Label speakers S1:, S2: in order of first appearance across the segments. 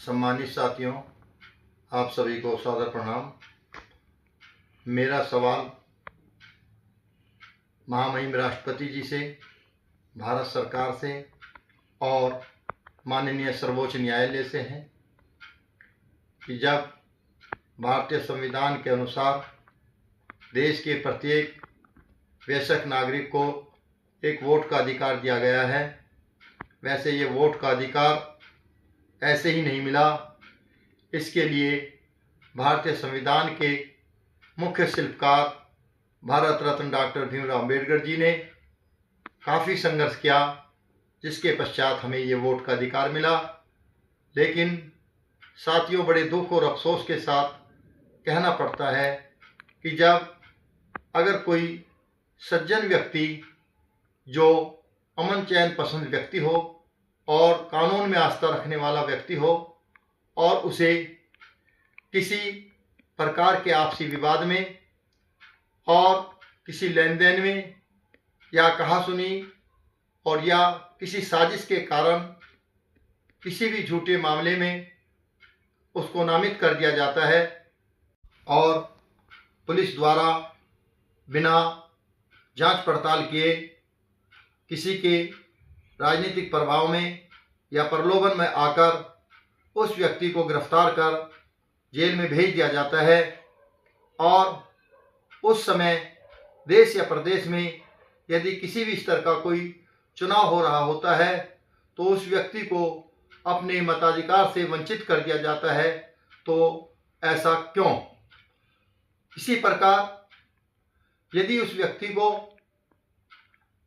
S1: सम्मानित साथियों, आप सभी को सादर प्रणाम। मेरा सवाल महामहिम राष्ट्रपति जी से, भारत सरकार से और माननीय सर्वोच्च न्यायालय से है कि जब भारतीय संविधान के अनुसार देश के प्रत्येक वयस्क नागरिक को एक वोट का अधिकार दिया गया है, वैसे ये वोट का अधिकार ऐसे ही नहीं मिला। इसके लिए भारतीय संविधान के मुख्य शिल्पकार भारत रत्न डॉक्टर भीमराव अम्बेडकर जी ने काफ़ी संघर्ष किया, जिसके पश्चात हमें ये वोट का अधिकार मिला। लेकिन साथियों, बड़े दुख और अफसोस के साथ कहना पड़ता है कि जब अगर कोई सज्जन व्यक्ति जो अमन चैन पसंद व्यक्ति हो और कानून में आस्था रखने वाला व्यक्ति हो और उसे किसी प्रकार के आपसी विवाद में और किसी लेन देन में या कहासुनी और या किसी साजिश के कारण किसी भी झूठे मामले में उसको नामित कर दिया जाता है और पुलिस द्वारा बिना जांच पड़ताल किए किसी के राजनीतिक प्रभाव में या प्रलोभन में आकर उस व्यक्ति को गिरफ्तार कर जेल में भेज दिया जाता है। और उस समय देश या प्रदेश में यदि किसी भी स्तर का कोई चुनाव हो रहा होता है तो उस व्यक्ति को अपने मताधिकार से वंचित कर दिया जाता है। तो ऐसा क्यों? इसी प्रकार यदि उस व्यक्ति को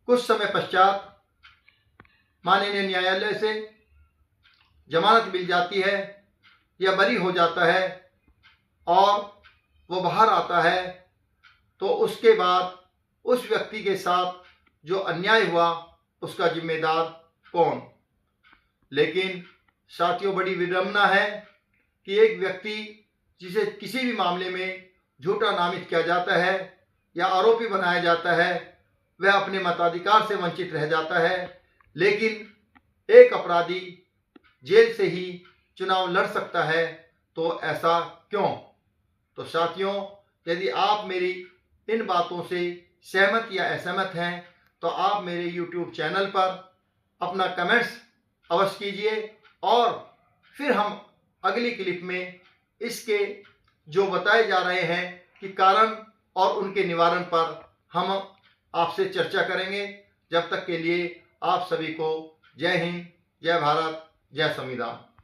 S1: कुछ समय पश्चात माननीय न्यायालय से जमानत मिल जाती है या बरी हो जाता है और वो बाहर आता है, तो उसके बाद उस व्यक्ति के साथ जो अन्याय हुआ उसका जिम्मेदार कौन? लेकिन साथियों, बड़ी विडंबना है कि एक व्यक्ति जिसे किसी भी मामले में झूठा नामित किया जाता है या आरोपी बनाया जाता है, वह अपने मताधिकार से वंचित रह जाता है। लेकिन एक अपराधी जेल से ही चुनाव लड़ सकता है, तो ऐसा क्यों? तो साथियों, यदि आप मेरी इन बातों से सहमत या असहमत हैं तो आप मेरे YouTube चैनल पर अपना कमेंट्स अवश्य कीजिए और फिर हम अगली क्लिप में इसके जो बताए जा रहे हैं कि कारण और उनके निवारण पर हम आपसे चर्चा करेंगे। जब तक के लिए आप सभी को जय हिंद, जय भारत, जय संविधान।